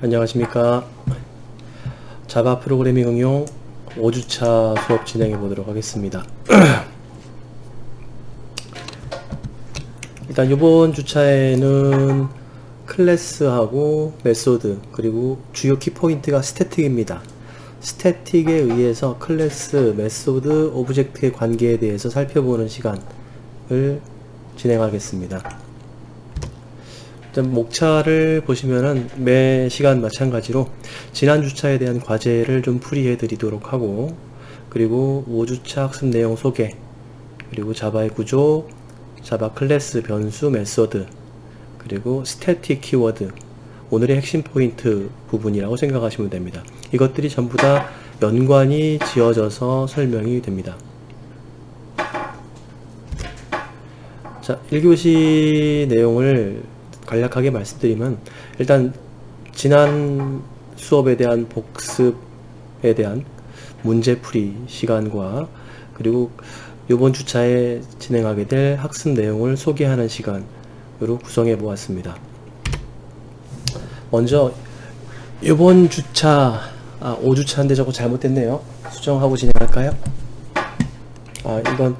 안녕하십니까. 자바 프로그래밍 응용 5주차 수업 진행해 보도록 하겠습니다. 일단 이번 주차에는 클래스하고 메소드 그리고 주요 키포인트가 스태틱입니다. 스태틱에 의해서 클래스, 메소드, 오브젝트의 관계에 대해서 살펴보는 시간을 진행하겠습니다. 일단 목차를 보시면은 매 시간 마찬가지로 지난 주차에 대한 과제를 좀 풀이해 드리도록 하고, 그리고 5주차 학습 내용 소개, 그리고 자바의 구조, 자바 클래스, 변수, 메소드, 그리고 스태틱 키워드, 오늘의 핵심 포인트 부분이라고 생각하시면 됩니다. 이것들이 전부 다 연관이 지어져서 설명이 됩니다. 자, 1교시 내용을 간략하게 말씀드리면, 일단 지난 수업에 대한 복습에 대한 문제풀이 시간과, 그리고 이번 주차에 진행하게 될 학습 내용을 소개하는 시간으로 구성해 보았습니다. 먼저 이번 주차 5주차인데 저거 잘못됐네요. 수정하고 진행할까요? 이건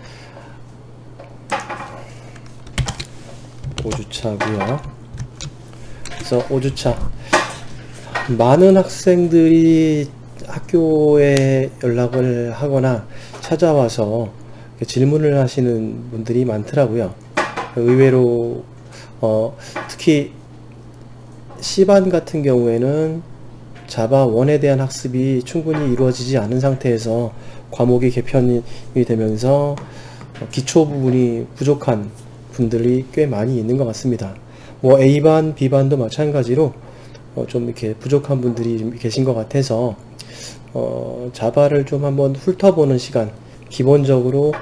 5주차고요. 그래서 5주차, 많은 학생들이 학교에 연락을 하거나 찾아와서 질문을 하시는 분들이 많더라고요. 의외로 특히 C반 같은 경우에는 자바 1에 대한 학습이 충분히 이루어지지 않은 상태에서 과목이 개편이 되면서 기초 부분이 부족한 분들이 꽤 많이 있는 것 같습니다. 뭐 A반, B반도 마찬가지로 좀 이렇게 부족한 분들이 계신 것 같아서 자바를 좀 한번 훑어보는 시간, 기본적으로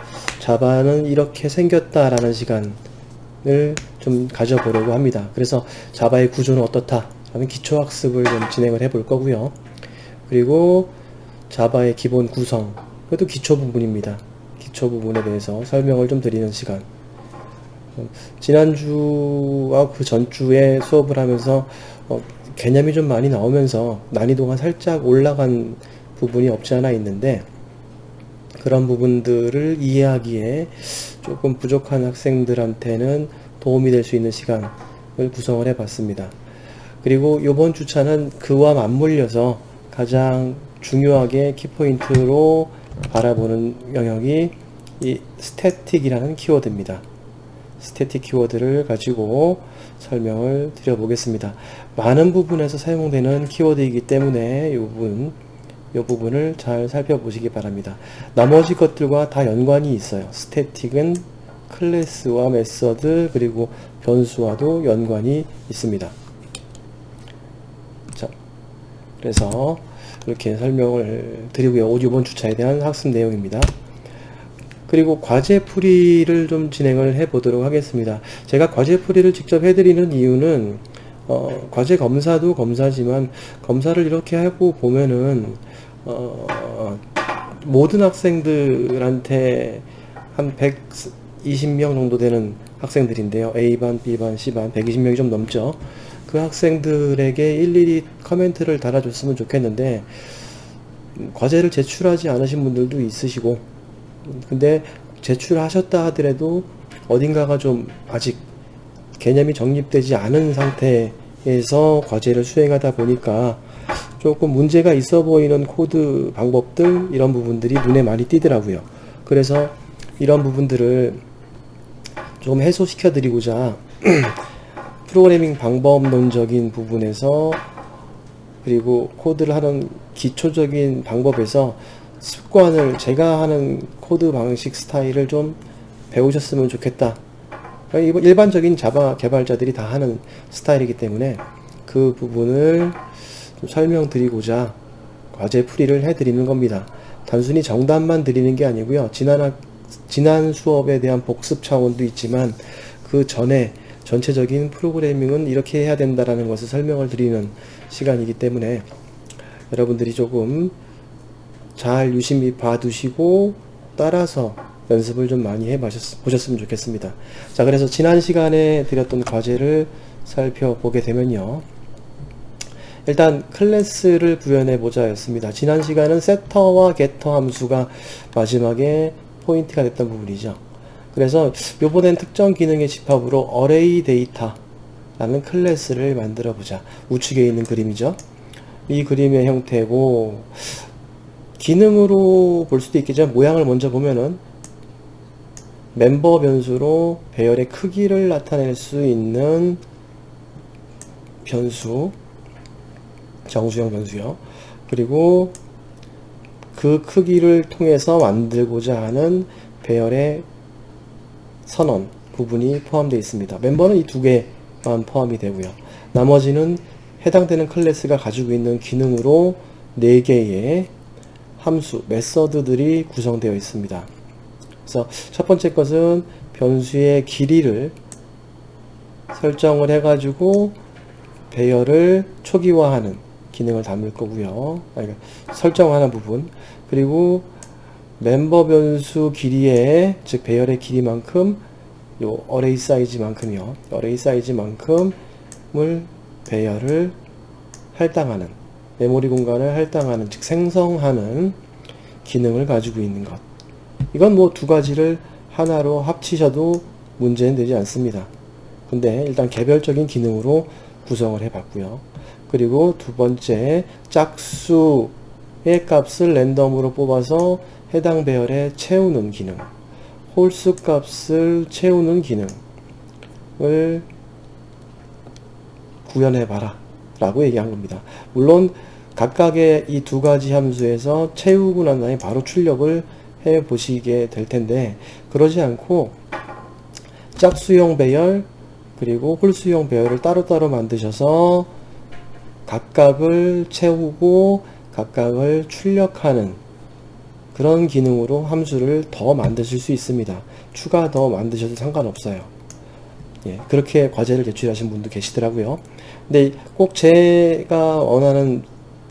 자바는 이렇게 생겼다라는 시간을 좀 가져보려고 합니다. 그래서 자바의 구조는 어떻다 라는 기초학습을 좀 진행을 해 볼 거고요. 그리고 자바의 기본 구성, 그것도 기초 부분입니다. 기초 부분에 대해서 설명을 좀 드리는 시간. 지난주와 그 전주에 수업을 하면서 개념이 좀 많이 나오면서 난이도가 살짝 올라간 부분이 없지 않아 있는데, 그런 부분들을 이해하기에 조금 부족한 학생들한테는 도움이 될 수 있는 시간을 구성을 해 봤습니다. 그리고 이번 주차는 그와 맞물려서 가장 중요하게 키포인트로 바라보는 영역이 이 스태틱이라는 키워드입니다. 스태틱 키워드를 가지고 설명을 드려보겠습니다. 많은 부분에서 사용되는 키워드이기 때문에 이 부분을 잘 살펴보시기 바랍니다. 나머지 것들과 다 연관이 있어요. 스태틱은 클래스와 메서드 그리고 변수와도 연관이 있습니다. 자, 그래서 이렇게 설명을 드리고요. 이번 주차에 대한 학습 내용입니다. 그리고 과제 풀이를 좀 진행을 해 보도록 하겠습니다. 제가 과제 풀이를 직접 해드리는 이유는 과제 검사도 검사지만, 검사를 이렇게 하고 보면은 모든 학생들한테 한 120명 정도 되는 학생들인데요. A반, B반, C반 120명이 좀 넘죠. 그 학생들에게 일일이 코멘트를 달아줬으면 좋겠는데, 과제를 제출하지 않으신 분들도 있으시고, 근데 제출하셨다 하더라도 어딘가가 좀 아직 개념이 정립되지 않은 상태에서 과제를 수행하다 보니까 조금 문제가 있어 보이는 코드 방법들, 이런 부분들이 눈에 많이 띄더라고요. 그래서 이런 부분들을 조금 해소시켜 드리고자 프로그래밍 방법론적인 부분에서, 그리고 코드를 하는 기초적인 방법에서 습관을, 제가 하는 코드 방식 스타일을 좀 배우셨으면 좋겠다. 일반적인 자바 개발자들이 다 하는 스타일이기 때문에 그 부분을 좀 설명드리고자 과제 풀이를 해드리는 겁니다. 단순히 정답만 드리는 게 아니고요. 지난 수업에 대한 복습 차원도 있지만, 그 전에 전체적인 프로그래밍은 이렇게 해야 된다라는 것을 설명을 드리는 시간이기 때문에 여러분들이 조금 잘 유심히 봐두시고 따라서 연습을 좀 많이 해보셨으면 좋겠습니다. 자, 그래서 지난 시간에 드렸던 과제를 살펴보게 되면요, 일단 클래스를 구현해 보자 였습니다. 지난 시간은 세터와 게터 함수가 마지막에 포인트가 됐던 부분이죠. 그래서 요번엔 특정 기능의 집합으로 array data라는 클래스를 만들어 보자. 우측에 있는 그림이죠. 이 그림의 형태고, 기능으로 볼 수도 있겠지만 모양을 먼저 보면은 멤버 변수로 배열의 크기를 나타낼 수 있는 변수, 정수형 변수요. 그리고 그 크기를 통해서 만들고자 하는 배열의 선언 부분이 포함되어 있습니다. 멤버는 이 두 개만 포함이 되고요. 나머지는 해당되는 클래스가 가지고 있는 기능으로 4개의 함수, 메서드들이 구성되어 있습니다. 그래서 첫 번째 것은 변수의 길이를 설정을 해가지고 배열을 초기화하는 기능을 담을 거고요. 설정하는 부분. 그리고 멤버 변수 길이의, 즉 배열의 길이만큼 요 어레이 사이즈만큼이요. 어레이 사이즈만큼을 배열을 할당하는, 메모리 공간을 할당하는, 즉 생성하는 기능을 가지고 있는 것. 이건 뭐 두 가지를 하나로 합치셔도 문제는 되지 않습니다. 근데 일단 개별적인 기능으로 구성을 해 봤고요. 그리고 두 번째, 짝수의 값을 랜덤으로 뽑아서 해당 배열에 채우는 기능, 홀수 값을 채우는 기능을 구현해 봐라 라고 얘기한 겁니다. 물론 각각의 이 두 가지 함수에서 채우고 난 다음에 바로 출력을 해 보시게 될 텐데, 그러지 않고 짝수형 배열 그리고 홀수형 배열을 따로따로 만드셔서 각각을 채우고 각각을 출력하는 그런 기능으로 함수를 더 만드실 수 있습니다. 추가 더 만드셔도 상관없어요. 예, 그렇게 과제를 제출하신 분도 계시더라고요. 근데 꼭 제가 원하는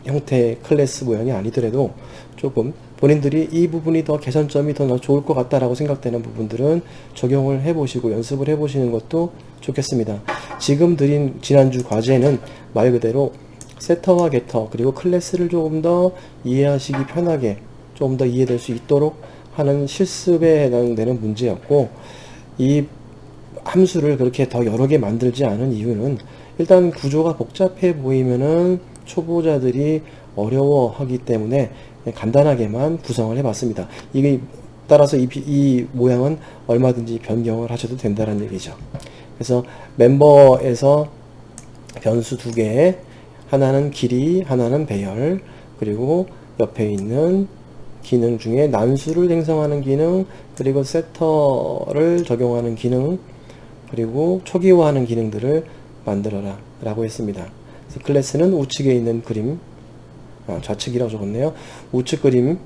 형태의 클래스 모양이 아니더라도 조금 본인들이 이 부분이 더 개선점이 더 좋을 것 같다라고 생각되는 부분들은 적용을 해보시고 연습을 해보시는 것도 좋겠습니다. 지금 드린 지난주 과제는 말 그대로 세터와 게터 그리고 클래스를 조금 더 이해하시기 편하게 조금 더 이해될 수 있도록 하는 실습에 해당되는 문제였고, 이 함수를 그렇게 더 여러 개 만들지 않은 이유는 일단 구조가 복잡해 보이면은 초보자들이 어려워하기 때문에 간단하게만 구성을 해봤습니다. 이게 따라서 이 모양은 얼마든지 변경을 하셔도 된다는 얘기죠. 그래서 멤버에서 변수 두 개, 하나는 길이, 하나는 배열, 그리고 옆에 있는 기능 중에 난수를 생성하는 기능, 그리고 세터를 적용하는 기능, 그리고 초기화하는 기능들을 만들어라 라고 했습니다. 그래서 클래스는 우측에 있는 그림, 좌측이라고 적었네요. 우측 그림에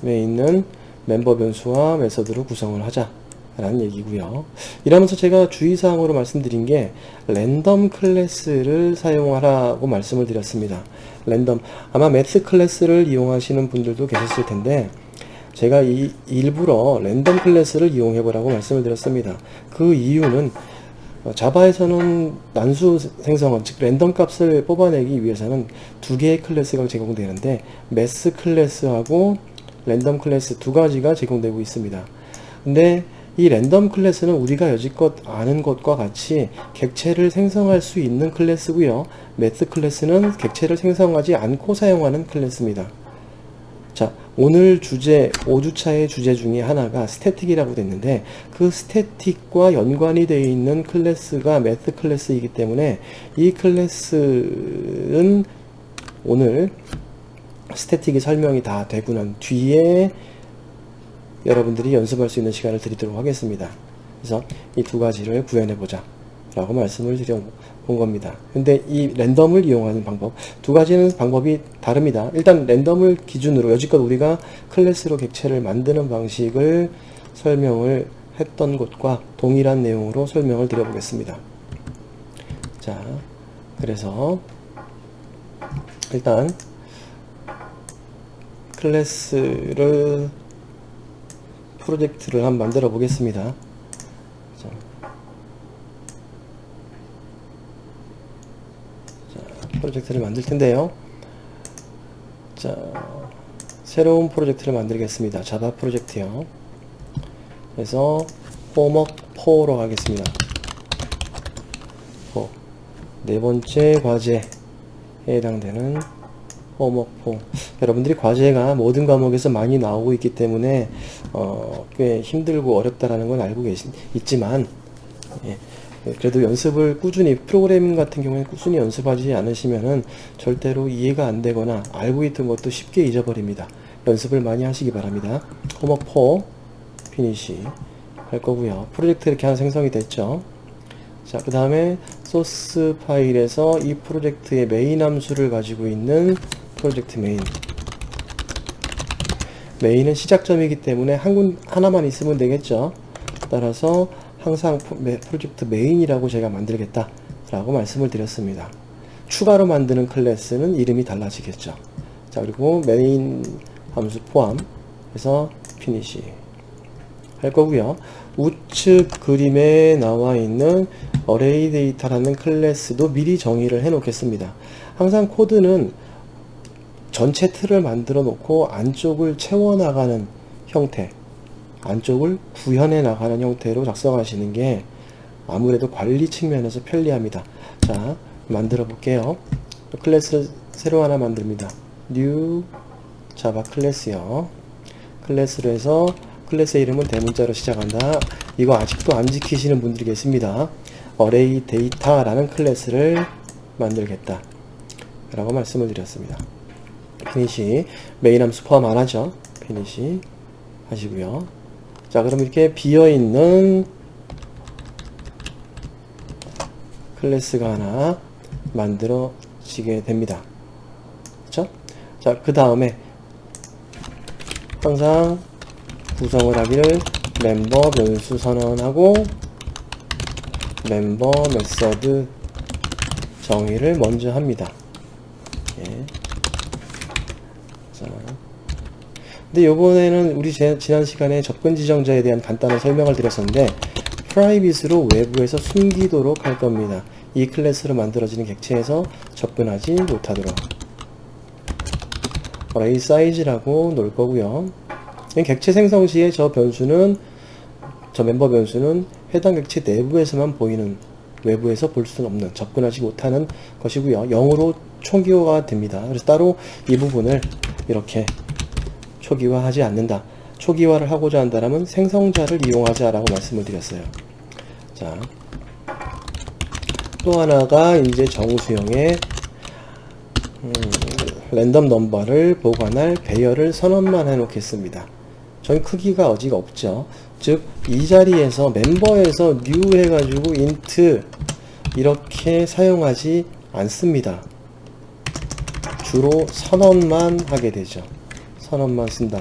있는 멤버 변수와 메서드로 구성을 하자 라는 얘기고요. 이러면서 제가 주의사항으로 말씀드린 게 랜덤 클래스를 사용하라고 말씀을 드렸습니다. 랜덤, 아마 매스 클래스를 이용하시는 분들도 계셨을 텐데 제가 일부러 랜덤 클래스를 이용해 보라고 말씀을 드렸습니다. 그 이유는 자바에서는 난수 생성원, 즉 랜덤 값을 뽑아내기 위해서는 두 개의 클래스가 제공되는데 매스 클래스하고 랜덤 클래스 두 가지가 제공되고 있습니다. 근데 이 랜덤 클래스는 우리가 여지껏 아는 것과 같이 객체를 생성할 수 있는 클래스고요. 매스 클래스는 객체를 생성하지 않고 사용하는 클래스입니다. 자, 오늘 주제 5주차의 주제 중에 하나가 스태틱이라고 됐는데 그 스태틱과 연관이 되어 있는 클래스가 매스 클래스이기 때문에 이 클래스는 오늘 스태틱이 설명이 다 되고 난 뒤에 여러분들이 연습할 수 있는 시간을 드리도록 하겠습니다. 그래서 이 두 가지를 구현해 보자 라고 말씀을 드려본 겁니다. 근데 이 랜덤을 이용하는 방법, 두 가지는 방법이 다릅니다. 일단 랜덤을 기준으로 여지껏 우리가 클래스로 객체를 만드는 방식을 설명을 했던 것과 동일한 내용으로 설명을 드려보겠습니다. 자, 그래서 일단 클래스를 프로젝트를 한번 만들어 보겠습니다. 프로젝트를 만들 텐데요. 자, 새로운 프로젝트를 만들겠습니다. 자바 프로젝트요. 그래서 홈워크4로 하겠습니다. 네 번째 과제에 해당되는 홈워크4. 여러분들이 과제가 모든 과목에서 많이 나오고 있기 때문에 꽤 힘들고 어렵다라는 건 알고 있지만, 예, 그래도 연습을 꾸준히, 프로그래밍 같은 경우에 꾸준히 연습하지 않으시면은 절대로 이해가 안 되거나 알고 있던 것도 쉽게 잊어버립니다. 연습을 많이 하시기 바랍니다. 홈워크4 피니시 할 거고요. 프로젝트 이렇게 하나 생성이 됐죠. 자, 그 다음에 소스 파일에서 이 프로젝트의 메인 함수를 가지고 있는 프로젝트 메인은 시작점이기 때문에 하나만 있으면 되겠죠. 따라서 항상 프로젝트 메인이라고 제가 만들겠다 라고 말씀을 드렸습니다. 추가로 만드는 클래스는 이름이 달라지겠죠. 자, 그리고 메인 함수 포함해서 피니시 할 거고요. 우측 그림에 나와 있는 어레이 데이터라는 클래스도 미리 정의를 해 놓겠습니다. 항상 코드는 전체 틀을 만들어 놓고 안쪽을 채워나가는 형태, 안쪽을 구현해 나가는 형태로 작성하시는 게 아무래도 관리 측면에서 편리합니다. 자, 만들어 볼게요. 클래스를 새로 하나 만듭니다. new 자바 클래스요. 클래스로 해서 클래스의 이름은 대문자로 시작한다. 이거 아직도 안 지키시는 분들이 계십니다. 어레이 데이터라는 클래스를 만들겠다 라고 말씀을 드렸습니다. 피니시, 메인 함수 포함 안 하죠. 피니시 하시고요. 자, 그럼 이렇게 비어있는 클래스가 하나 만들어지게 됩니다. 그쵸? 자, 그 다음에 항상 구성을 하기를 멤버 변수 선언하고 멤버 메서드 정의를 먼저 합니다. 예. 자, 근데 요번에는 우리 지난 시간에 접근 지정자에 대한 간단한 설명을 드렸었는데 프라이빗으로 외부에서 숨기도록 할 겁니다. 이 클래스로 만들어지는 객체에서 접근하지 못하도록 어레이 사이즈라고 놓을 거고요. 객체 생성 시에 저 멤버 변수는 해당 객체 내부에서만 보이는, 외부에서 볼 수는 없는, 접근하지 못하는 것이고요. 0으로 초기화가 됩니다. 그래서 따로 이 부분을 이렇게 초기화하지 않는다. 초기화를 하고자 한다면 생성자를 이용하자라고 말씀을 드렸어요. 자, 또 하나가 이제 정수형의 랜덤 넘버를 보관할 배열을 선언만 해 놓겠습니다. 저희 크기가 어지가 없죠. 즉 이 자리에서 멤버에서 new 해가지고 int 이렇게 사용하지 않습니다. 주로 선언만 하게 되죠. 선언만 쓴다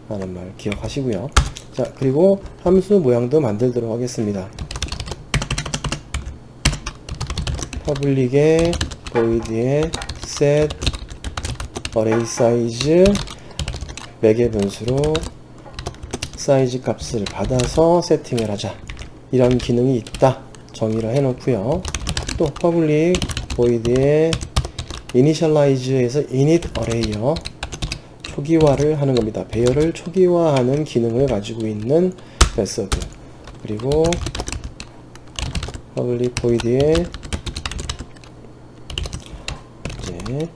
라는 말 기억하시고요. 자, 그리고 함수 모양도 만들도록 하겠습니다. 퍼블릭에 void에 set array size 매개 변수로 사이즈 값을 받아서 세팅을 하자. 이런 기능이 있다. 정의를 해 놓고요. 또 public void에 initialize에서 init array요. 초기화를 하는 겁니다. 배열을 초기화하는 기능을 가지고 있는 메서드. 그리고 public void에 이제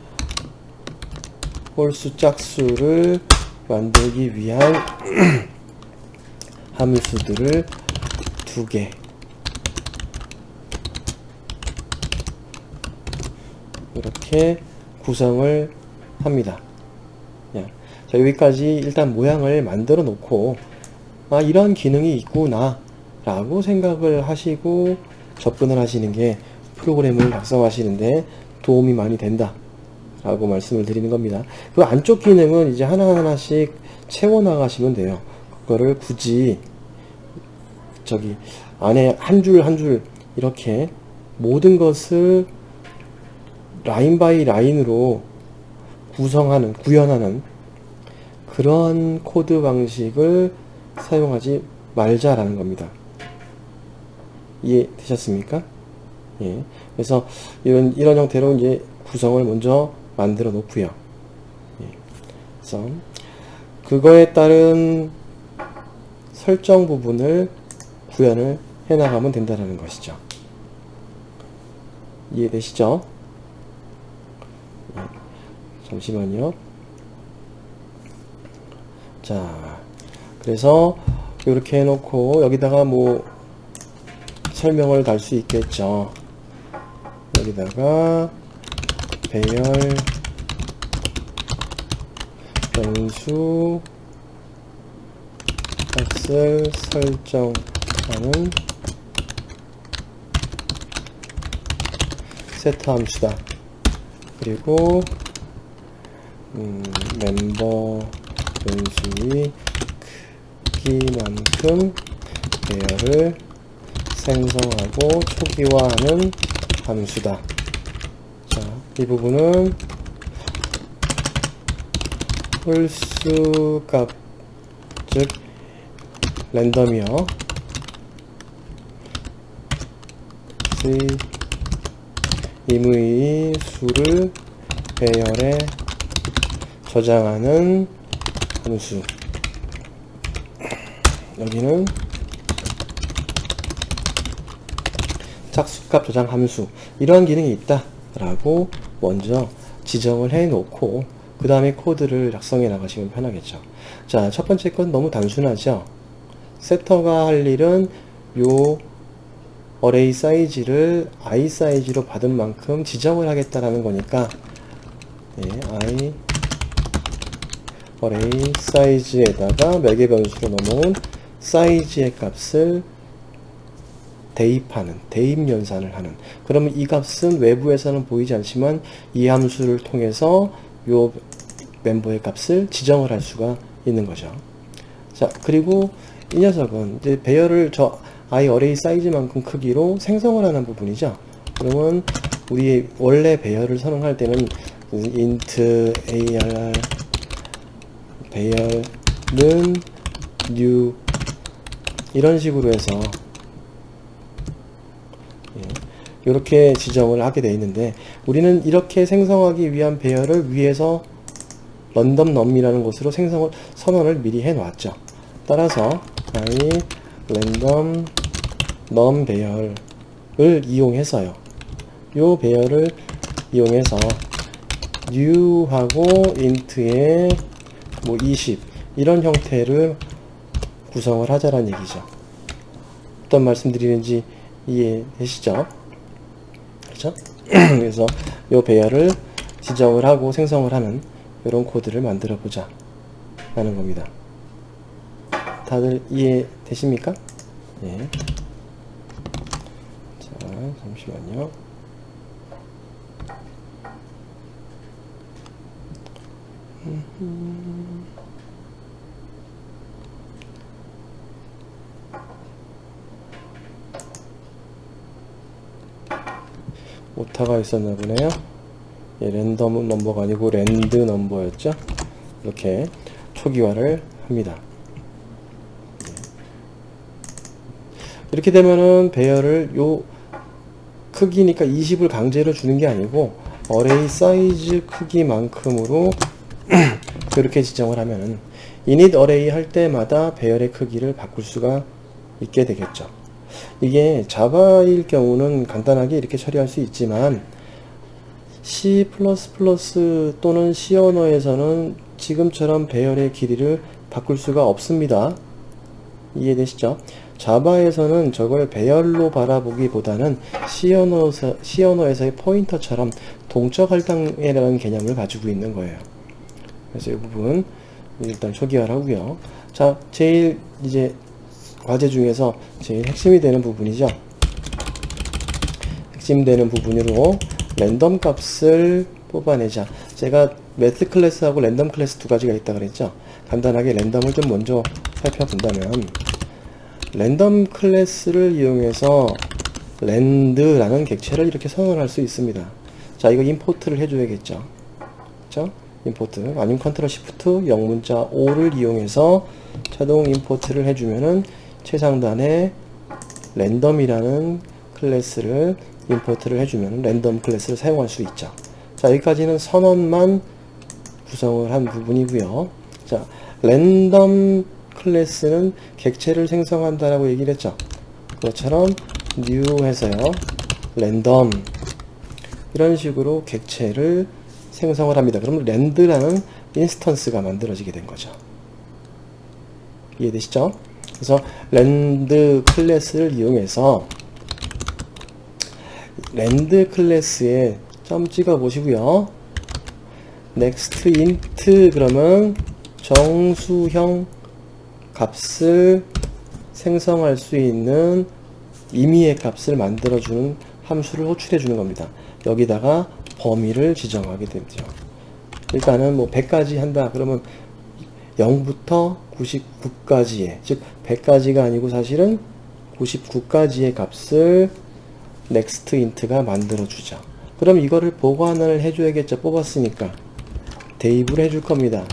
홀수 짝수를 만들기 위한 함수들을 2개 이렇게 구성을 합니다. 자, 여기까지 일단 모양을 만들어 놓고 이런 기능이 있구나 라고 생각을 하시고 접근을 하시는 게 프로그램을 작성하시는데 도움이 많이 된다 라고 말씀을 드리는 겁니다. 그 안쪽 기능은 이제 하나하나씩 채워 나가시면 돼요. 그거를 굳이 저기 안에 한 줄 한 줄 이렇게 모든 것을 라인 바이 라인으로 구현하는 그런 코드 방식을 사용하지 말자라는 겁니다. 이해되셨습니까? 예. 그래서 이런 형태로 이제 구성을 먼저 만들어 놓고요. 예. 그래서 그거에 따른 설정 부분을 구현을 해 나가면 된다는 것이죠. 이해되시죠? 예. 잠시만요. 자, 그래서 이렇게 해놓고 여기다가 뭐 설명을 달 수 있겠죠. 여기다가 배열 변수 값을 설정하는 세트 함수다. 그리고 멤버 변수의 크기만큼 배열을 생성하고 초기화하는 함수다. 자, 이 부분은 홀수값, 즉 랜덤이요. 임의 수를 배열에 저장하는 함수. 여기는 짝수값 저장 함수. 이러한 기능이 있다 라고 먼저 지정을 해 놓고 그 다음에 코드를 작성해 나가시면 편하겠죠. 자, 첫 번째 건 너무 단순하죠. 세터가 할 일은 요 어레이 사이즈를 i 사이즈로 받은 만큼 지정을 하겠다라는 거니까, 예, i 어레이 사이즈에다가 매개 변수로 넘어온 사이즈의 값을 대입하는, 대입 연산을 하는. 그러면 이 값은 외부에서는 보이지 않지만 이 함수를 통해서 요 멤버의 값을 지정을 할 수가 있는 거죠. 자, 그리고 이 녀석은 이제 배열을 저 i 어레이 사이즈만큼 크기로 생성을 하는 부분이죠. 그러면 우리 원래 배열을 선언할 때는 int ar 배열은 new 이런 식으로 해서 이렇게 지정을 하게 되어 있는데, 우리는 이렇게 생성하기 위한 배열을 위에서 런덤 넘이라는 것으로 선언을 미리 해 놨죠. 따라서 i 랜덤 넘 배열을 이용해서요. 요 배열을 이용해서 new하고 int에 뭐 20 이런 형태를 구성을 하자라는 얘기죠. 어떤 말씀 드리는지 이해되시죠? 그렇죠? 그래서 요 배열을 지정을 하고 생성을 하는 이런 코드를 만들어 보자 라는 겁니다. 다들 이해되십니까? 예. 자, 잠시만요. 오타가 있었나 보네요. 예, 랜덤 넘버가 아니고 랜드 넘버였죠. 이렇게 초기화를 합니다. 이렇게 되면은 배열을 요 크기니까 20을 강제로 주는 게 아니고 어레이 사이즈 크기만큼으로 이렇게 지정을 하면은 init 어레이 할 때마다 배열의 크기를 바꿀 수가 있게 되겠죠. 이게 자바일 경우는 간단하게 이렇게 처리할 수 있지만 C++ 또는 C 언어에서는 지금처럼 배열의 길이를 바꿀 수가 없습니다. 이해되시죠? 자바에서는 저걸 배열로 바라보기보다는 C 언어에서의 포인터처럼 동적 할당이라는 개념을 가지고 있는 거예요. 그래서 이 부분 일단 초기화를 하고요. 자, 제일 이제 과제 중에서 제일 핵심이 되는 부분이죠. 핵심되는 부분으로 랜덤 값을 뽑아내자. 제가 매트 클래스하고 랜덤 클래스 두 가지가 있다 그랬죠. 간단하게 랜덤을 좀 먼저 살펴본다면, 랜덤 클래스를 이용해서 랜드라는 객체를 이렇게 선언할 수 있습니다. 자, 이거 임포트를 해줘야겠죠. 그쵸? 임포트 아니면 컨트롤 시프트 영문자 O를 이용해서 자동 임포트를 해주면은 최상단에 랜덤이라는 클래스를 임포트를 해주면 랜덤 클래스를 사용할 수 있죠. 자, 여기까지는 선언만 구성을 한 부분이고요. 자, 랜덤 클래스는 객체를 생성한다라고 얘기를 했죠. 그것처럼 new 해서요, 랜덤 이런 식으로 객체를 생성을 합니다. 그러면 랜드라는 인스턴스가 만들어지게 된 거죠. 이해되시죠? 그래서 랜드 클래스를 이용해서 랜드 클래스에 점 찍어 보시고요. next int 그러면 정수형 값을 생성할 수 있는 임의의 값을 만들어주는 함수를 호출해 주는 겁니다. 여기다가 범위를 지정하게 되죠. 일단은 뭐 100까지 한다 그러면 0부터 99까지의, 즉 100까지가 아니고 사실은 99까지의 값을 next int가 만들어 주죠. 그럼 이거를 보관을 해줘야겠죠. 뽑았으니까 대입을 해줄 겁니다.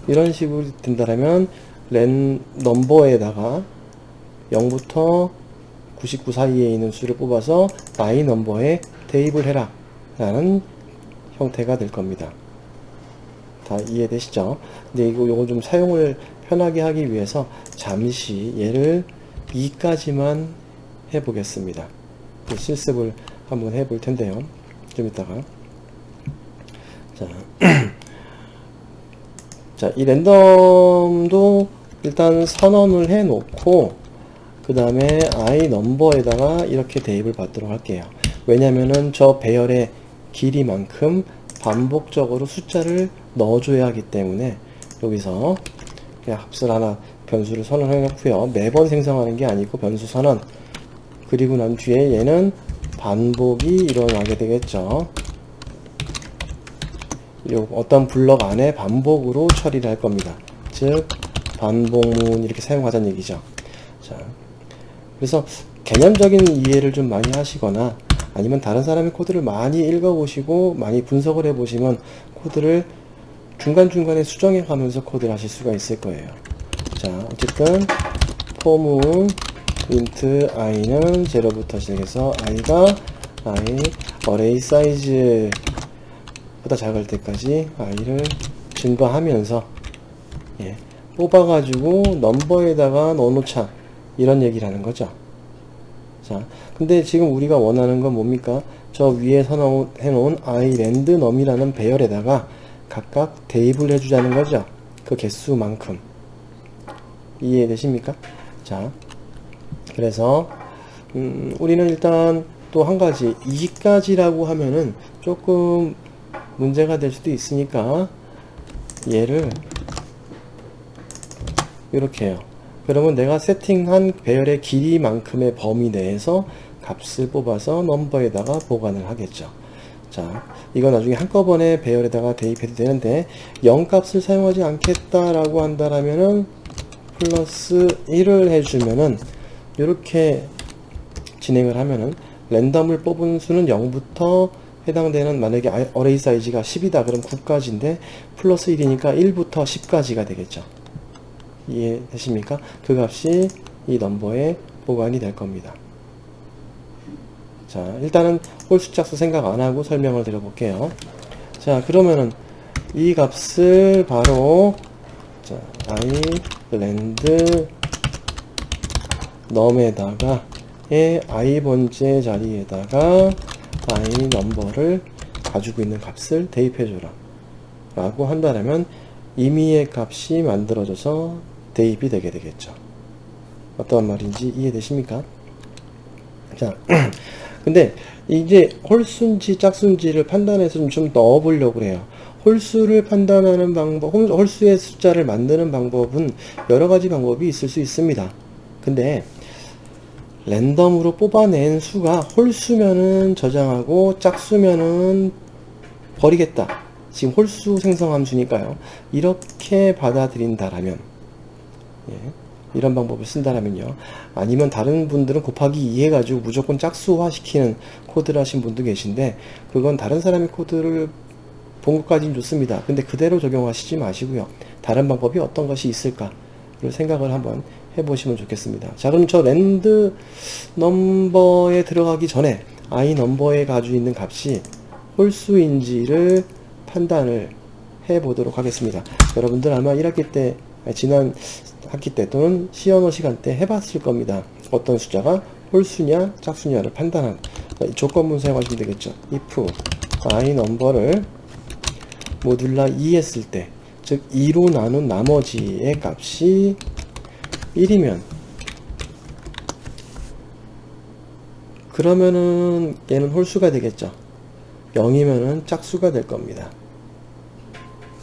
이런 식으로 된다면 len 넘버에다가 0부터 99 사이에 있는 수를 뽑아서 my 넘버에 대입을 해라 라는 형태가 될 겁니다. 다 이해되시죠? 근데 요거 좀 사용을 편하게 하기 위해서 잠시 얘를 2까지만 해보겠습니다. 실습을 한번 해볼 텐데요. 좀 이따가. 자, 자, 이 랜덤도 일단 선언을 해 놓고 그 다음에 i 넘버에다가 이렇게 대입을 받도록 할게요. 왜냐면은 저 배열의 길이만큼 반복적으로 숫자를 넣어줘야 하기 때문에 여기서 그냥 값을 하나 변수를 선언해 놓고요. 매번 생성하는 게 아니고 변수 선언, 그리고 난 뒤에 얘는 반복이 일어나게 되겠죠. 요 어떤 블럭 안에 반복으로 처리를 할 겁니다. 즉 반복문 이렇게 사용하자는 얘기죠. 자, 그래서 개념적인 이해를 좀 많이 하시거나 아니면 다른 사람의 코드를 많이 읽어보시고 많이 분석을 해보시면 코드를 중간중간에 수정해 가면서 코드를 하실 수가 있을 거예요. 자, 어쨌든 폼은 int i는 0부터 시작해서 i가 array 사이즈 보다 작을 때까지 i를 증가하면서 뽑아가지고 넘버에다가 넣어놓자 이런 얘기를 하는 거죠. 자, 근데 지금 우리가 원하는 건 뭡니까? 저 위에 해놓은 iRandNum이라는 배열에다가 각각 대입을 해주자는 거죠. 그 개수만큼. 이해되십니까? 자, 그래서 우리는 일단 또 한 가지 2까지라고 하면은 조금 문제가 될 수도 있으니까 얘를 이렇게 해요. 그러면 내가 세팅한 배열의 길이만큼의 범위 내에서 값을 뽑아서 넘버에다가 보관을 하겠죠. 자, 이거 나중에 한꺼번에 배열에다가 대입해도 되는데 0값을 사용하지 않겠다라고 한다라면은 플러스 1을 해주면은 이렇게 진행을 하면은 랜덤을 뽑은 수는 0부터 해당되는, 만약에 어레이 사이즈가 10이다 그럼 9까지인데 플러스 1이니까 1부터 10까지가 되겠죠. 이해되십니까? 그 값이 이 넘버에 보관이 될 겁니다. 자, 일단은 홀수 짝수 생각 안 하고 설명을 드려볼게요. 자, 그러면은 이 값을 바로 자, iRand num에다가 i번째 자리에다가 i 넘버를 가지고 있는 값을 대입해줘라 라고 한다면 임의의 값이 만들어져서 대입이 되게 되겠죠. 어떤 말인지 이해되십니까? 자, 근데 이제 홀수인지 짝수인지를 판단해서 좀 넣어보려고 해요. 홀수를 판단하는 방법, 홀수의 숫자를 만드는 방법은 여러 가지 방법이 있을 수 있습니다. 근데 랜덤으로 뽑아낸 수가 홀수면은 저장하고 짝수면은 버리겠다. 지금 홀수 생성 함수니까요. 이렇게 받아들인다라면, 이런 방법을 쓴다라면요. 아니면 다른 분들은 곱하기 2 해가지고 무조건 짝수화 시키는 코드를 하신 분도 계신데, 그건 다른 사람의 코드를 본 것까지는 좋습니다. 근데 그대로 적용하시지 마시고요. 다른 방법이 어떤 것이 있을까를 생각을 한번 해보시면 좋겠습니다. 자, 그럼 저 랜드 넘버에 들어가기 전에 i 넘버에 가지고 있는 값이 홀수인지를 판단을 해 보도록 하겠습니다. 여러분들 아마 1학기 때, 지난 학기 때 또는 시언어 시간 때 해봤을 겁니다. 어떤 숫자가 홀수냐 짝수냐를 판단한 조건문 사용하시면 되겠죠. if i 넘버를 모듈라 2 했을 때, 즉 2로 나눈 나머지의 값이 1이면 그러면은 얘는 홀수가 되겠죠. 0이면은 짝수가 될 겁니다.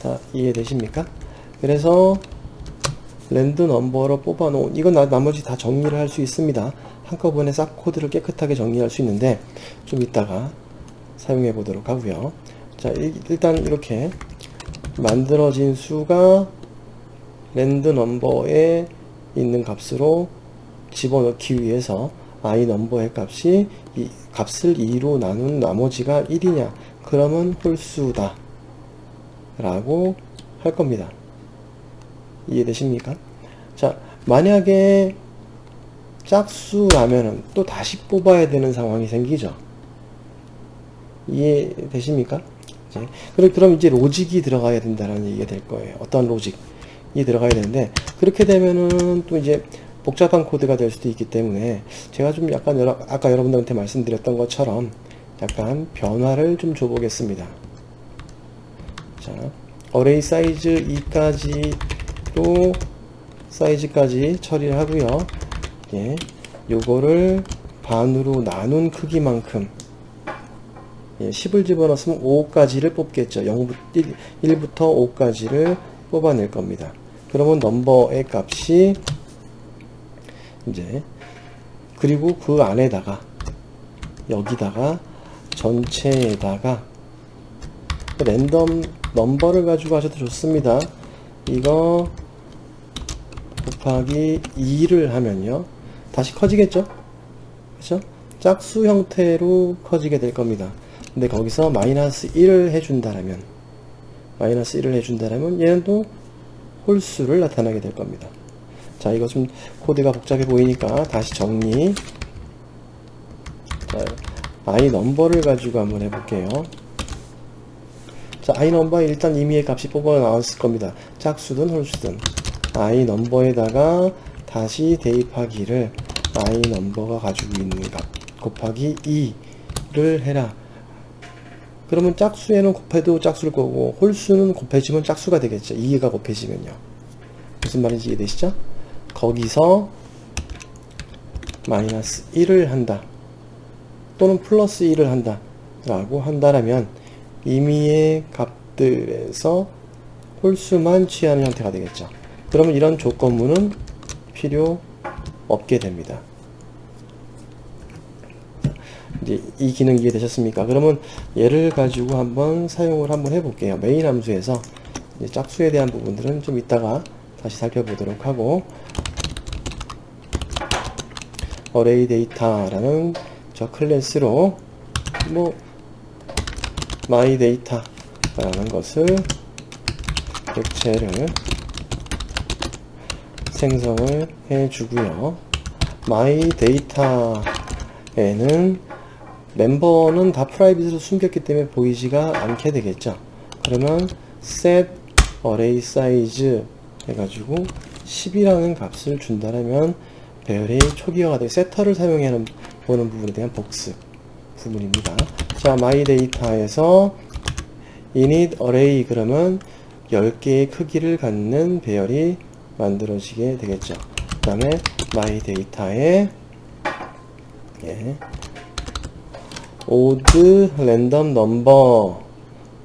다 이해되십니까? 그래서 랜드 넘버로 뽑아 놓은, 이건 나머지 다 정리를 할 수 있습니다. 한꺼번에 싹 코드를 깨끗하게 정리할 수 있는데 좀 이따가 사용해 보도록 하고요. 자, 일단 이렇게 만들어진 수가 랜드 넘버에 있는 값으로 집어넣기 위해서 i 넘버의 값이 이 값을 2로 나눈 나머지가 1이냐, 그러면 홀수다 라고 할 겁니다. 이해되십니까? 자, 만약에 짝수라면은 또 다시 뽑아야 되는 상황이 생기죠. 이해되십니까? 그럼 이제 로직이 들어가야 된다는 얘기가 될 거예요. 어떤 로직이 들어가야 되는데, 그렇게 되면은 또 이제 복잡한 코드가 될 수도 있기 때문에 제가 좀 약간 아까 여러분들한테 말씀드렸던 것처럼 약간 변화를 좀 줘보겠습니다. 자, 어레이 사이즈 2까지로 사이즈까지 처리를 하고요. 예, 요거를 반으로 나눈 크기만큼, 예, 10을 집어넣으면 5까지를 뽑겠죠. 1부터 5까지를 뽑아낼 겁니다. 그러면 넘버의 값이 이제, 그리고 그 안에다가 여기다가 전체에다가 랜덤 넘버를 가지고 하셔도 좋습니다. 이거 곱하기 2를 하면요 다시 커지겠죠? 그렇죠? 짝수 형태로 커지게 될 겁니다. 근데 거기서 마이너스 1을 해준다라면 얘는 또 홀수를 나타나게 될 겁니다. 자, 이거 좀 코드가 복잡해 보이니까 다시 정리. 자, i 넘버를 가지고 한번 해볼게요. 자, i 넘버에 일단 임의의 값이 뽑아 나왔을 겁니다. 짝수든 홀수든 i 넘버에다가 다시 대입하기를 i 넘버가 가지고 있는 값 곱하기 2를 해라. 그러면 짝수에는 곱해도 짝수일 거고 홀수는 곱해지면 짝수가 되겠죠. 2가 곱해지면요. 무슨 말인지 이해되시죠? 거기서 마이너스 1을 한다 또는 플러스 1을 한다 라고 한다라면 임의의 값들에서 홀수만 취하는 형태가 되겠죠. 그러면 이런 조건문은 필요 없게 됩니다. 이제 이 기능 이해되셨습니까? 그러면 얘를 가지고 한번 사용을 한번 해볼게요. 메인 함수에서 이제 짝수에 대한 부분들은 좀 이따가 다시 살펴보도록 하고, 어레이 데이터라는 저 클래스로 뭐 my data라는 것을 객체를 생성을 해주고요. my data에는 멤버는 다 프라이빗으로 숨겼기 때문에 보이지가 않게 되겠죠. 그러면 set array size 해가지고 10이라는 값을 준다면 배열의 초기화가 되고 세터를 사용해 보는 부분에 대한 복습 부분입니다. 자, my data에서 init array 그러면 10개의 크기를 갖는 배열이 만들어지게 되겠죠. 그 다음에 my data에 odd random number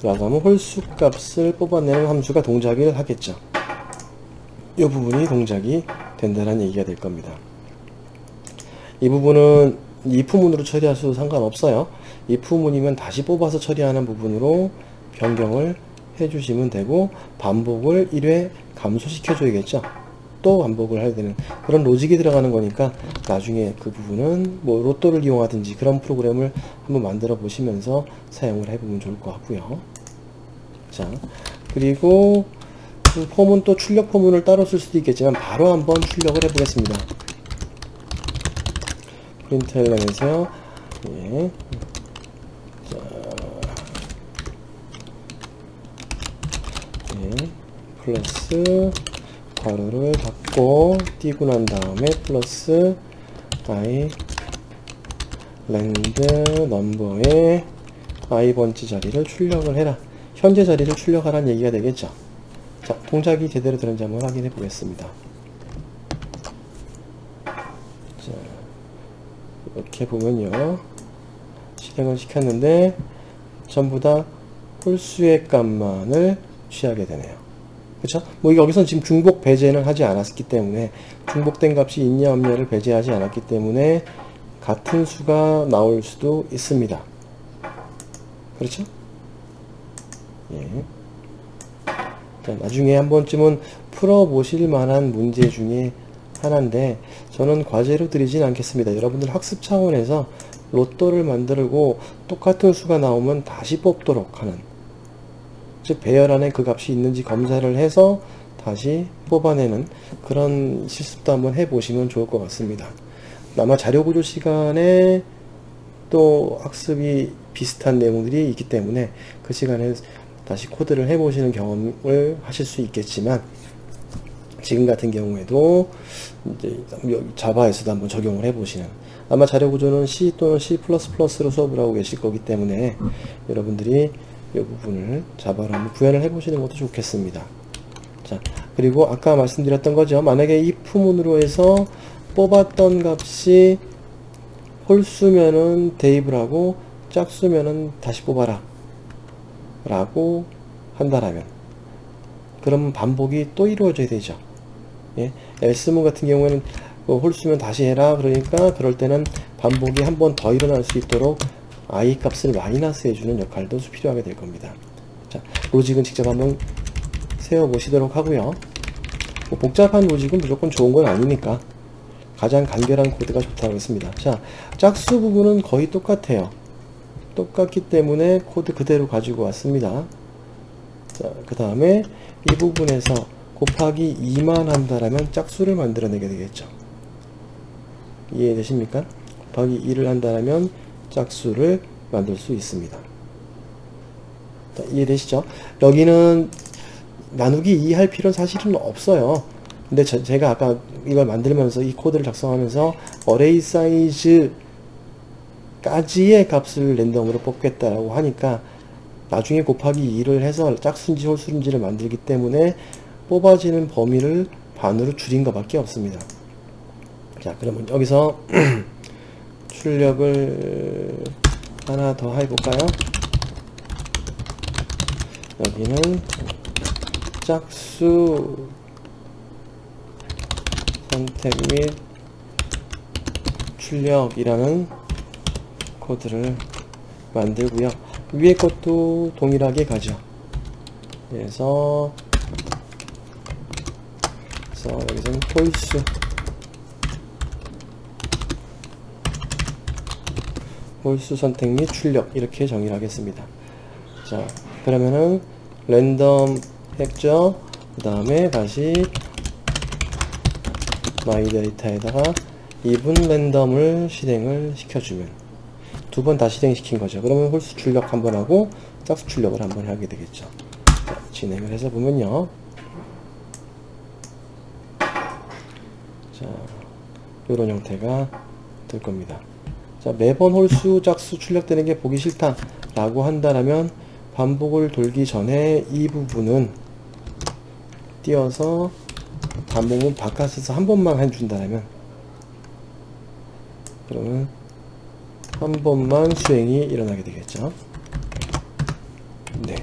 라고 하면 홀수 값을 뽑아내는 함수가 동작을 하겠죠. 이 부분이 동작이 된다는 얘기가 될 겁니다. 이 부분은 if문으로 처리하셔도 상관없어요. if문이면 다시 뽑아서 처리하는 부분으로 변경을 해주시면 되고, 반복을 1회 감소시켜 줘야겠죠. 또 반복을 해야 되는 그런 로직이 들어가는 거니까 나중에 그 부분은 뭐 로또를 이용하든지 그런 프로그램을 한번 만들어 보시면서 사용을 해보면 좋을 것 같고요. 자, 그리고 폼은 또 출력 포문을 따로 쓸 수도 있겠지만 바로 한번 출력을 해보겠습니다. 프린트LN에서요. 예. 자, 예. 플러스 괄호를 닫고 띄고 난 다음에 플러스 i 랜드 넘버에 i번지 자리를 출력을 해라. 현재 자리를 출력하라는 얘기가 되겠죠. 자, 동작이 제대로 되는지 한번 확인해 보겠습니다. 자, 이렇게 보면요. 실행을 시켰는데 전부 다 홀수의 값만을 취하게 되네요. 그쵸? 뭐 여기서 지금 중복 배제는 하지 않았기 때문에 중복된 값이 있냐 없냐를 배제하지 않았기 때문에 같은 수가 나올 수도 있습니다. 그렇죠? 예. 자, 나중에 한 번쯤은 풀어보실 만한 문제 중에 하나인데 저는 과제로 드리진 않겠습니다. 여러분들 학습 차원에서 로또를 만들고 똑같은 수가 나오면 다시 뽑도록 하는, 즉 배열안에 그 값이 있는지 검사를 해서 다시 뽑아내는 그런 실습도 한번 해보시면 좋을 것 같습니다. 아마 자료구조 시간에 또 학습이 비슷한 내용들이 있기 때문에 그 시간에 다시 코드를 해보시는 경험을 하실 수 있겠지만, 지금 같은 경우에도 이제 자바에서도 한번 적용을 해보시는, 아마 자료구조는 C 또는 C++로 수업을 하고 계실 거기 때문에 여러분들이 이 부분을 자바로 한번 구현을 해보시는 것도 좋겠습니다. 자, 그리고 아까 말씀드렸던 거죠. 만약에 if문으로 해서 뽑았던 값이 홀수면은 대입을 하고 짝수면은 다시 뽑아라 라고 한다라면, 그럼 반복이 또 이루어져야 되죠. 예? else문 같은 경우에는 홀수면 다시 해라, 그러니까 그럴 때는 반복이 한 번 더 일어날 수 있도록 i 값을 마이너스 해주는 역할도 필요하게 될 겁니다. 자, 로직은 직접 한번 세워보시도록 하고요. 뭐 복잡한 로직은 무조건 좋은 건 아니니까 가장 간결한 코드가 좋다고 했습니다. 자, 짝수 부분은 거의 똑같아요. 똑같기 때문에 코드 그대로 가지고 왔습니다. 자, 그 다음에 이 부분에서 곱하기 2만 한다라면 짝수를 만들어내게 되겠죠. 이해되십니까? 곱하기 2를 한다라면 짝수를 만들 수 있습니다. 자, 이해되시죠? 여기는 나누기 2 할 필요는 사실은 없어요. 근데 제가 아까 이걸 만들면서 이 코드를 작성하면서 어레이 사이즈까지의 값을 랜덤으로 뽑겠다라고 하니까 나중에 곱하기 2를 해서 짝수인지 홀수인지를 만들기 때문에 뽑아지는 범위를 반으로 줄인 것밖에 없습니다. 자, 그러면 여기서 출력을 하나 더 해볼까요? 여기는 짝수 선택 및 출력이라는 코드를 만들고요. 위에 것도 동일하게 가죠. 그래서 여기서는 홀수 선택 및 출력 이렇게 정의를 하겠습니다. 자, 그러면은 랜덤 했죠. 그 다음에 다시 마이 데이터에다가 even 랜덤을 실행을 시켜주면 두 번 다 실행시킨 거죠. 그러면 홀수 출력 한번 하고 짝수 출력을 한번 하게 되겠죠. 자, 진행을 해서 보면요. 자, 이런 형태가 될 겁니다. 자, 매번 홀수 짝수 출력되는 게 보기 싫다 라고 한다면 반복을 돌기 전에 이 부분은 띄어서 반복은 바깥에서 한 번만 해준다면, 그러면 한 번만 수행이 일어나게 되겠죠. 네,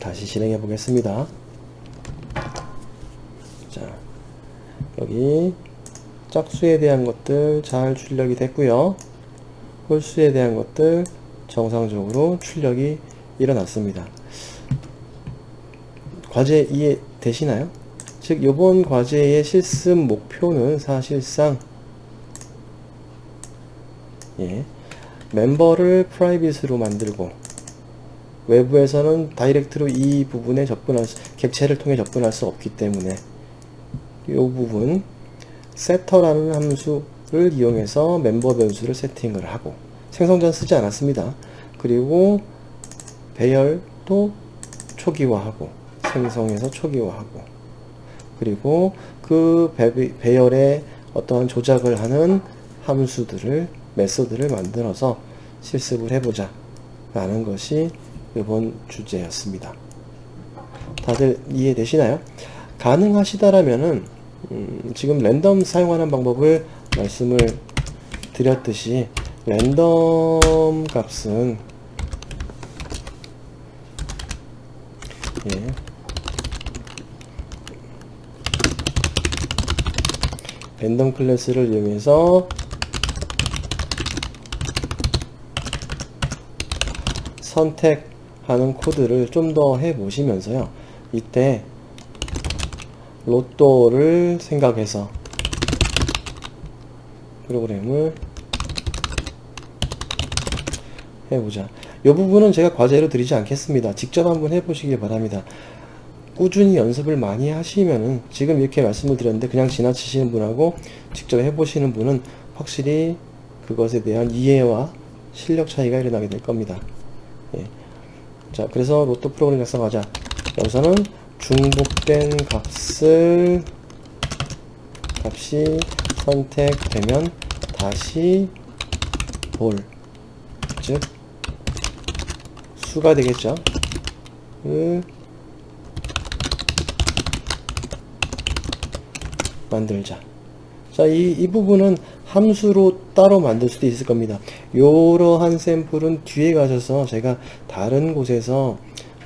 다시 실행해 보겠습니다. 자, 여기 짝수에 대한 것들 잘 출력이 됐고요. 홀수에 대한 것들 정상적으로 출력이 일어났습니다. 과제 이해되시나요? 즉, 이번 과제의 실습 목표는 사실상 멤버를 프라이빗으로 만들고 외부에서는 다이렉트로 이 부분에 객체를 통해 접근할 수 없기 때문에 이 부분 setter라는 함수를 이용해서 멤버 변수를 세팅을 하고, 생성자는 쓰지 않았습니다. 그리고 배열도 초기화하고, 생성해서 초기화하고, 그리고 그 배열에 어떠한 조작을 하는 함수들을, 메소드를 만들어서 실습을 해보자 라는 것이 이번 주제였습니다. 다들 이해되시나요? 가능하시다라면은 지금 랜덤 사용하는 방법을 말씀을 드렸듯이, 랜덤 값은 랜덤 클래스를 이용해서 선택하는 코드를 좀 더 해보시면서요, 이때 로또를 생각해서 프로그램을 해보자. 이 부분은 제가 과제로 드리지 않겠습니다. 직접 한번 해보시기 바랍니다. 꾸준히 연습을 많이 하시면은, 지금 이렇게 말씀을 드렸는데 그냥 지나치시는 분하고 직접 해보시는 분은 확실히 그것에 대한 이해와 실력 차이가 일어나게 될 겁니다. 예. 자, 그래서 로또 프로그램 작성하자. 여기서는 중복된 값이 선택되면 다시 볼, 즉 수가 되겠죠. 만들자. 자, 이 부분은 함수로 따로 만들 수도 있을 겁니다. 이러한 샘플은 뒤에 가셔서 제가 다른 곳에서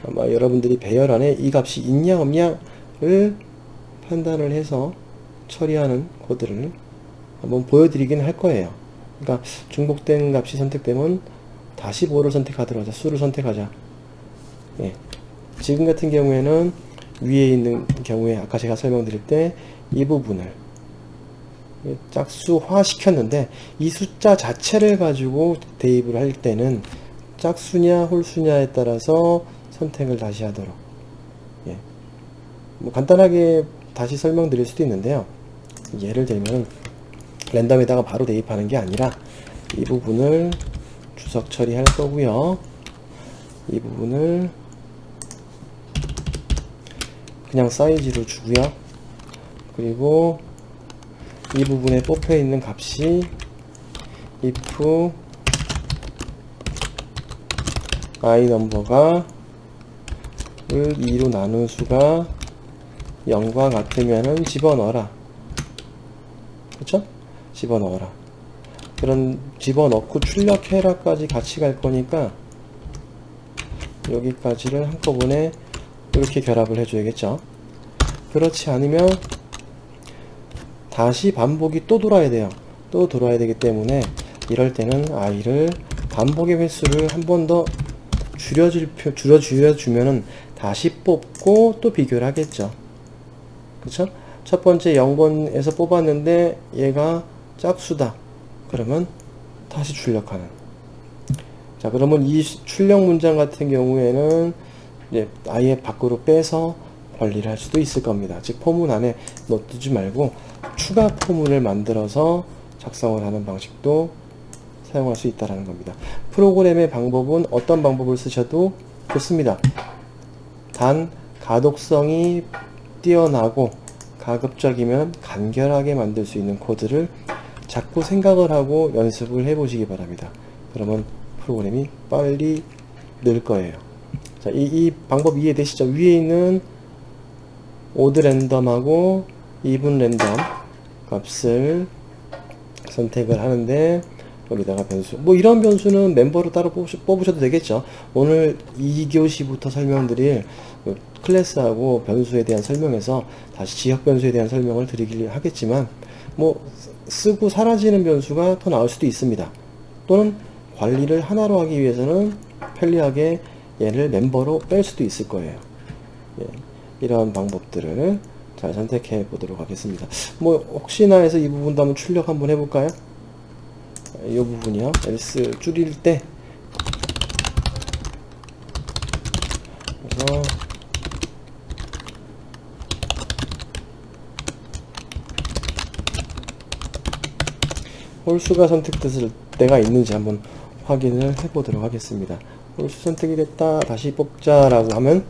아마 여러분들이 배열 안에 이 값이 있냐 없냐를 판단을 해서 처리하는 코드를 한번 보여드리긴 할 거예요. 그러니까 중복된 값이 선택되면 다시 뭐를 선택하도록 하자. 수를 선택하자. 예. 지금 같은 경우에는 위에 있는 경우에 아까 제가 설명드릴 때 이 부분을 짝수화 시켰는데, 이 숫자 자체를 가지고 대입을 할 때는 짝수냐 홀수냐에 따라서 선택을 다시 하도록, 뭐 간단하게 다시 설명드릴 수도 있는데요. 예를 들면 랜덤에다가 바로 대입하는 게 아니라 이 부분을 주석 처리할 거고요. 이 부분을 그냥 사이즈로 주고요. 그리고 이 부분에 뽑혀 있는 값이 if i 넘버가 을 2로 나눈 수가 0과 같으면은 집어넣어라. 그쵸? 집어넣어라. 그런 집어넣고 출력해라까지 같이 갈 거니까 여기까지를 한꺼번에 이렇게 결합을 해줘야겠죠. 그렇지 않으면 다시 반복이 또 돌아야 돼요. 또 돌아야 되기 때문에 이럴 때는 i를 반복의 횟수를 한 번 더 줄여주면은 다시 뽑고 또 비교를 하겠죠. 그쵸? 첫 번째 0번에서 뽑았는데 얘가 짝수다. 그러면 다시 출력하는. 자, 그러면 이 출력 문장 같은 경우에는 이제 아예 밖으로 빼서 관리를 할 수도 있을 겁니다. 즉 포문 안에 넣어두지 말고 추가 포문을 만들어서 작성을 하는 방식도 사용할 수 있다는 겁니다. 프로그램의 방법은 어떤 방법을 쓰셔도 좋습니다. 단 가독성이 뛰어나고 가급적이면 간결하게 만들 수 있는 코드를 자꾸 생각을 하고 연습을 해 보시기 바랍니다. 그러면 프로그램이 빨리 늘 거예요. 자, 이 방법 이해되시죠? 위에 있는 오드 랜덤하고 이븐 랜덤 값을 선택을 하는데, 여기다가 변수, 뭐 이런 변수는 멤버로 따로 뽑으셔도 되겠죠. 오늘 2교시부터 설명드릴 클래스하고 변수에 대한 설명에서 다시 지역 변수에 대한 설명을 드리길 하겠지만, 뭐 쓰고 사라지는 변수가 더 나올 수도 있습니다. 또는 관리를 하나로 하기 위해서는 편리하게 얘를 멤버로 뺄 수도 있을 거예요. 예, 이런 방법들을 잘 선택해 보도록 하겠습니다. 뭐 혹시나 해서 이 부분도 한번 출력 한번 해볼까요? 이 부분이요. else 줄일 때 그래서 홀수가 선택됐을 때가 있는지 한번 확인을 해 보도록 하겠습니다. 홀수 선택이 됐다, 다시 뽑자 라고 하면,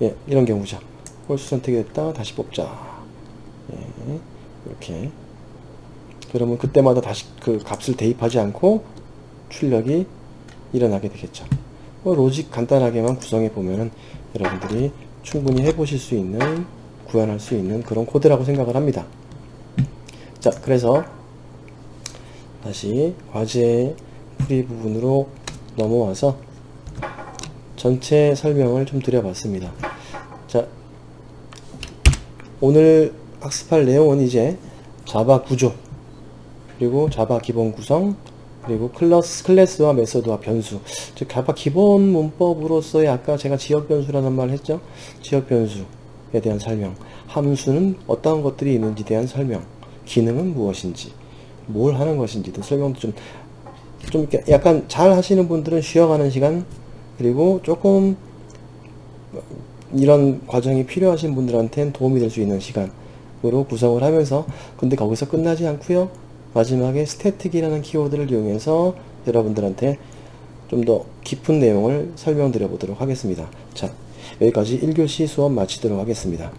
예, 이런 경우죠. 홀수 선택이 됐다, 다시 뽑자. 예, 이렇게. 그러면 그때마다 다시 그 값을 대입하지 않고 출력이 일어나게 되겠죠. 로직 간단하게만 구성해 보면 여러분들이 충분히 해보실 수 있는, 구현할 수 있는 그런 코드라고 생각을 합니다. 자, 그래서 다시 과제 풀이 부분으로 넘어와서 전체 설명을 좀 드려봤습니다. 자, 오늘 학습할 내용은 이제 자바 구조, 그리고 자바 기본 구성, 그리고 클래스와 메서드와 변수, 즉 자바 기본 문법으로서의 아까 제가 지역 변수라는 말을 했죠. 지역 변수에 대한 설명, 함수는 어떤 것들이 있는지에 대한 설명, 기능은 무엇인지, 뭘 하는 것인지 등 설명도 좀 이렇게 약간 잘 하시는 분들은 쉬어가는 시간, 그리고 조금 이런 과정이 필요하신 분들한테는 도움이 될 수 있는 시간으로 구성을 하면서, 근데 거기서 끝나지 않고요. 마지막에 스태틱이라는 키워드를 이용해서 여러분들한테 좀 더 깊은 내용을 설명드려 보도록 하겠습니다. 자, 여기까지 1교시 수업 마치도록 하겠습니다.